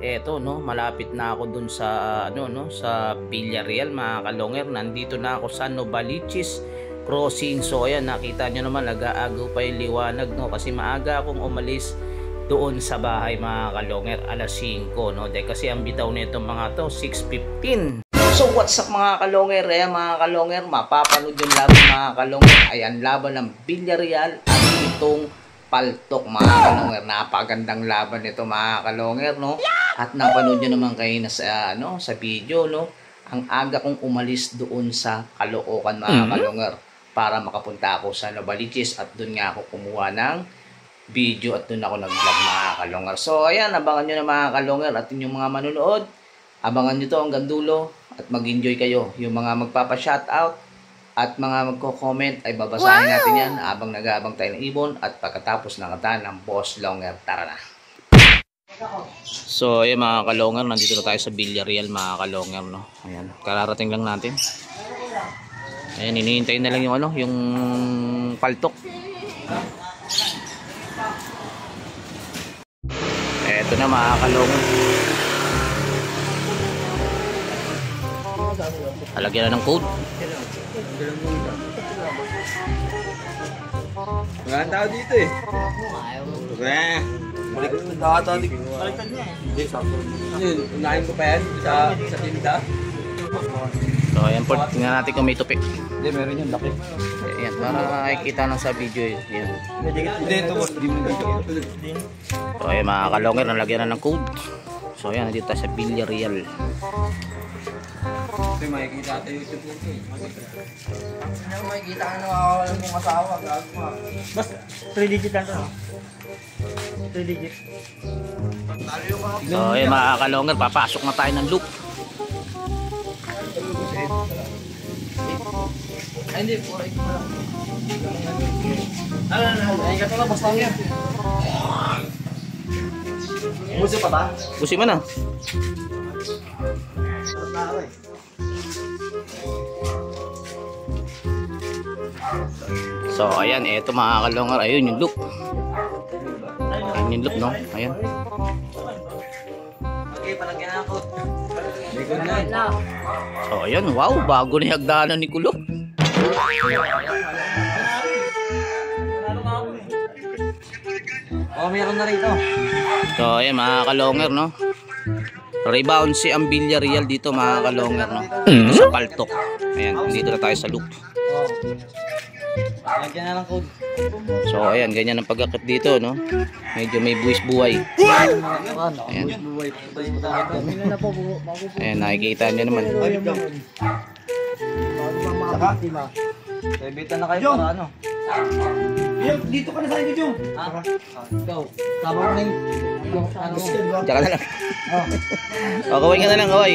eto no, malapit na ako dun sa ano no, sa Villarreal mga kalonger. Nandito na ako sa Novaliches Crossing. So ayan, nakita nyo naman nag-aagaw pa yung liwanag no, kasi maaga akong umalis doon sa bahay mga kalonger, alas 5 no, dahil kasi ang bitaw nito mga to 6:15. So what's up mga kalonger? Ayan mga kalonger, mapapanood yung laban mga kalonger. Ayan, laban ng Villarreal at itong Paltok mga kalonger. Napakagandang laban nito mga kalonger no. At napanood nyo naman kayo na sa, ano, sa video no. Ang aga kong umalis doon sa Caloocan mga kalonger para makapunta ako sa Novaliches at doon nga ako kumuha ng video at doon ako nag-vlog mga kalonger. So ayan, abangan nyo na mga kalonger at yung mga manunood. Abangan nyo to hanggang dulo at mag-enjoy kayo. Yung mga magpapa-shoutout at mga magko-comment ay babasahin natin yan habang nag-aabang tayo ng ibon at pagkatapos ng kata ng Boss Longer. Tara na! So ayan mga kalonger, nandito na tayo sa Villarreal mga kalonger no. Ayan, kararating lang natin. Ayan, hinihintay na lang yung ano, yung Paltok. Eto na mga kalonger. Halagyan na ng code. Mga tao dito eh. Baliktad niya eh. Unahin ko pa yan sa tinda. So ayan po, tingnan natin kung may tupi. Hindi, meron yan, laki. Ayan, para makikita lang sa video yun. Hindi, ito boss. So ayan mga kalonger, nalagyan na ng code. So ayan, nandito tayo sa Villarreal. Ito makikita tayo YouTube mo eh. Ano makikita ka na makakawalan mong asawa, gago ka. Bas, 3 digit lang to. 3 digit. So ayan mga kalonger, papasok na tayo ng loop. Ay hindi, 4x mo lang. Ay ka lang, basta lang yan. Musi pa ba? Pusin mo na. So ayan, eto mga kalonger, ayun yung loop. Ayun yung loop no, ayan. Okay, palagyan ako. So ayan, wow, bago na yung hagdanan ni Kulo. Oh, meron na rito. So ayan mga kalonger no. Rebound si ang Villarreal dito mga kalonger no. Dito sa Paltok. Ayan, dito na tayo sa loop. Lagyan na lang code. So ayan, ganyan ang pagkakit dito no. Medyo may buwis buhay. Ayan. Ayan, nakikita nyo naman. Sabitan na kayo para ano. Dito ka na sa inyo, Jung. Ikaw, tama mo na yung ano. Diyan ka na lang. O, kaway ka na lang, kaway.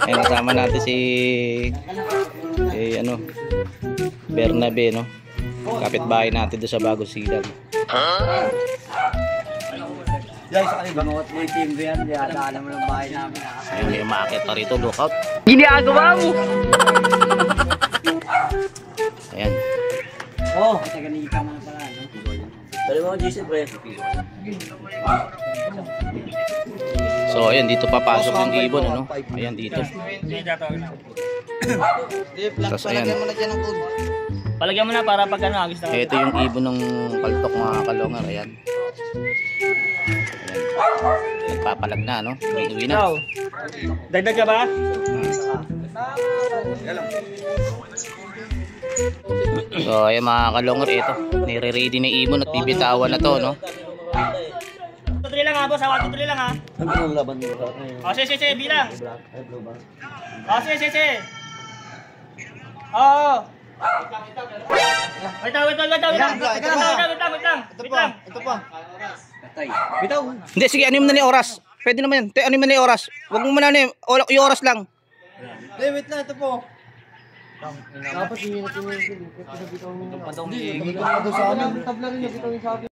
Ayan, kasama natin si ano, Bernabe, no? Kapitbahay natin doon sa Bagong Silang. Guys, sa kanila, mga may team ko yan. Di ata alam mo ng bahay namin. Ayun, may umakit pa rito, lookout. Ginagawa mo! Ayan. Oh, taga-nika mga pala. Dali mo, Jason, pre. So, ayan, dito papasok yung ibon, ano? Ayan, dito. Tapos, ayan. Palagyan mo na para pag ano, agis na. Ito yung ibon ng Paltok mga kalonger, ayan. Nagpapalag na, no? Uwi na. Ikaw, dagdag ka ba? So ayan mga kalonger, ito nire-ready na ibon at bibitawan na to no. 1, 2, 3 lang ha boss, 1, 2, 3 lang ha. Ano yung laban mo sa akin? O sige, bilang. O sige. Oo. Wait lang. Ito pa. Bitaw. Hindi, sige, anim na ni oras. Pwede naman yan. Anim na ni oras. Huwag mo muna ano yung oras lang. Wait lang, ito po. Dapat hindi na pinili. Pinabitaw niyo. Hindi. Sa amin, tabla rin nabitaw niyo sa akin.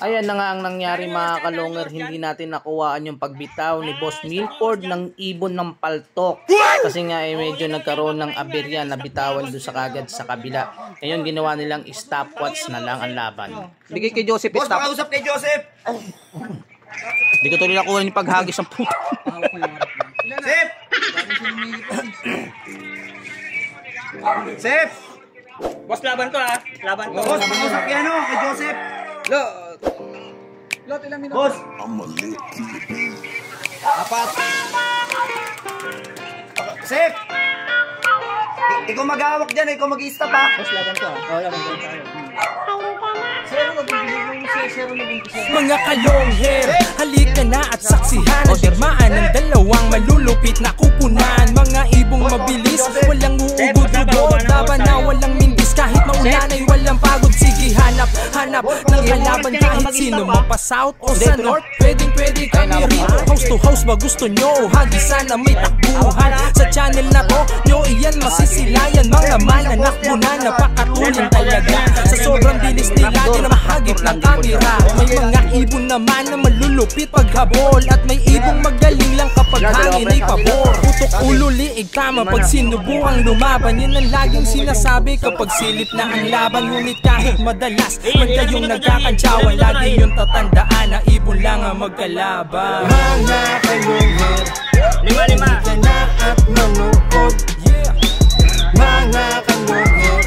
Ayan na nga ang nangyari mga kalonger, hindi natin nakuhaan yung pagbitaw ni Boss Milford ng ibon ng paltok. Kasi nga medyo nagkaroon ng aberya na bitawan doon sa kagad sa kabila. Ngayon ginawa nilang stopwatch na lang ang laban. Bigay kay Joseph Boss, stop. pakausap kay Joseph! Hindi ko tuloy nakuha yung paghagis ng puto. Sip! Sip! Boss, laban to ha. Laban to. Boss, pakausap kay ano, kay Joseph! Lot, ilang minuto? Boss! Apat! Sip! Ikaw mag-hawak dyan, ikaw mag-i-stop ha! Boss, laban to ha. Oo, laban to tayo. Mga kalongher, halika na at saksihan ang dirmaan ng dalawang malulupit na kupunan. Mga ibong mabilis, walang uugod-ugod, laban na walang mindis. Kahit maulan ay walang pagod. Sige, hanap ng kalaban kahit sino. Mapa-south o sa north, pwedeng kami rito. House to house ba gusto nyo? Hagisan na may takbuhan. Sa channel na to, nyo iyan masisilayan. Mga mananakbo na napakatunin talaga. Sa sobrang bilis nila, di na mahagip ng kamera. May mga ibon naman na malulupit paghabol. At may ibong magaling lang kapag hangin ay pabor. Putok ulo, liig tama pag sinubuang lumaban. Yan ang laging sinasabi kapag silip na ang laban. Ngunit kahit madalas man kayong nagkakantsawan, lagi yung tatandaan na ibon lang ang magkalaban. Mga kalungher, Lima. ka na at manood. Yeah. Mga kalungher,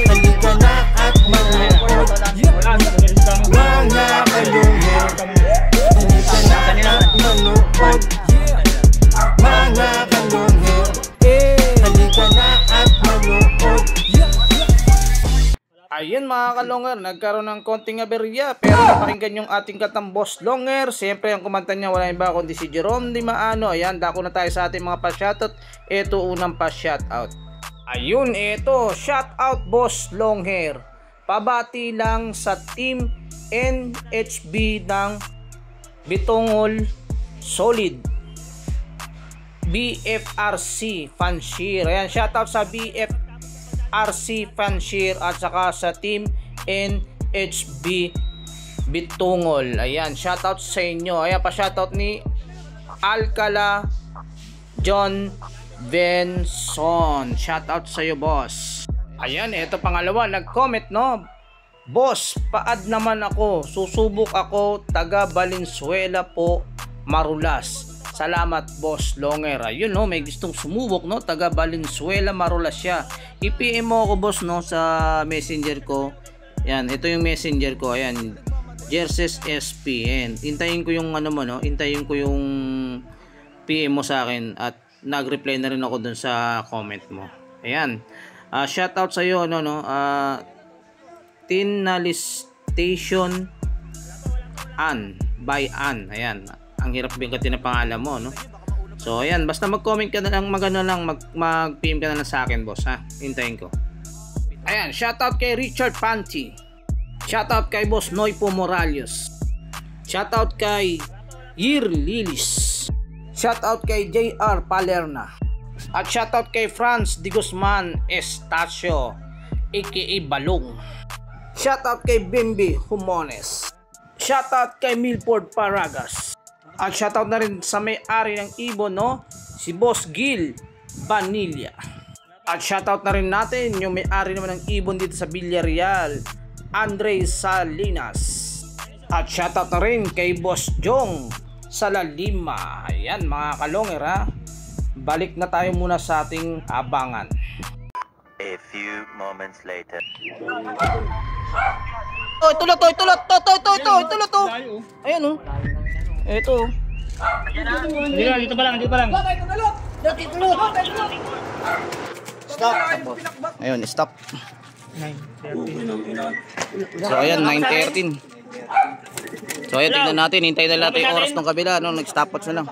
halika na at manood. Yeah. Mga kalungher, halika na at manood. Yeah. Mga kalungher, halika na at manood. Yeah. Ayun mga kalonger, nagkaroon ng konting aberya pero napakinggan yung ating katang Boss Longer. Siyempre ang kumanta niya wala iba kundi si Jerome Di Maano. Ayan, dako na tayo sa ating mga pa-shoutout. Ito unang pa-shoutout. Ayun, ito, shoutout Boss Longhair. Pabati lang sa team NHB ng Bitongol Solid BFRC Fanshir. Ayan, shoutout sa BFRC Fanshir at saka sa team NHB Bitungol. Ayan, shoutout sa inyo. Ayan pa shoutout ni Alcala John Benson. Shoutout sa iyo, boss. Ayan, ito pangalawa, nag-comment no. Boss, paad naman ako. Susubok ako, taga Valenzuela po, Marulas. Salamat Boss Longer. Ayun no, may gustong sumubok no, taga Valenzuela, Marulas siya. I-PM mo ako boss no sa messenger ko. Yan, ito yung messenger ko. Ayan, Jerses SPN. Hintayin ko yung ano mo no, hintayin ko yung PM mo sa akin at nag-reply na rin ako dun sa comment mo. Ayan. Shoutout sa iyo no. Tinalistation Ann by Ann. Ayan. Ang hirap bigkatin na pangalan mo, no? So, ayan. Basta mag-comment ka na lang, mag-PM ka na lang sa akin, boss, ha? Hintayin ko. Ayan. Shoutout kay Richard Panty. Shoutout kay Boss Noipo Morales. Shoutout kay Yir Lilis. Shoutout kay JR Palerna. At shoutout kay Franz Di Guzman Estacio, aka Balong. Shoutout kay Bimbi Humones. Shoutout kay Milford Paragas. At shoutout na rin sa may-ari ng ibon, no? Si Boss Gil Vanilla. At shoutout na rin natin yung may-ari naman ng ibon dito sa Villarreal, Andre Salinas. At shoutout na rin kay Boss Jong Salalima. Ayan mga kalonger ha. Balik na tayo muna sa ating abangan. A few moments later. Oh, ito. Ayan oh. Ito. Dito pa lang. Stop. Ayun, stop. So ayan, 9:13. So ayan, tignan natin, hintayin na natin yung oras ng kabila, no? Nag-stopwatch na lang.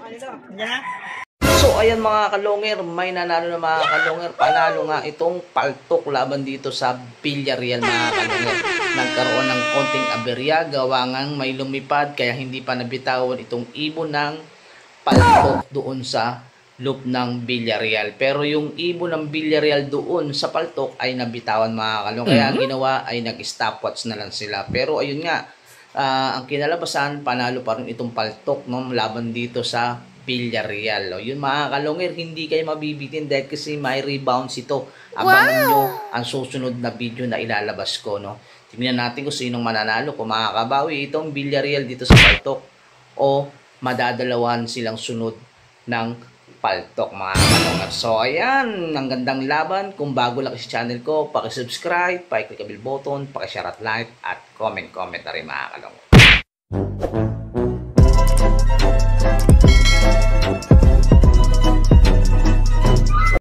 So ayan mga kalongер, may nanalo na mga kalongger. Panalo nga itong paltok laban dito sa Villarreal mga kalongger. Nagkaroon ng konting aberya, gawa ngang may lumipad kaya hindi pa nabitawan itong ibon ng paltok doon sa loop ng Villarreal. Pero yung ibon ng Villarreal doon sa paltok ay nabitawan mga kalong. Kaya ang ginawa ay nag-stopwatch na lang sila. Pero ayun nga, ang kinalabasan, panalo pa rin itong paltok no, laban dito sa Villarreal. O, yun mga kalongir, hindi kayo mabibitin dahil kasi may rebounds ito. Abangan nyo ang susunod na video na ilalabas ko. No? Tingnan natin kung sinong mananalo, kung makakabawi itong Villarreal dito sa paltok o madadalawan silang sunod ng paltok mga kalongir. So ayan, ang gandang laban. Kung bago lang sa channel ko, paki-subscribe, paki-click ang bell button, paki-share at like at comment na rin mga kalongir.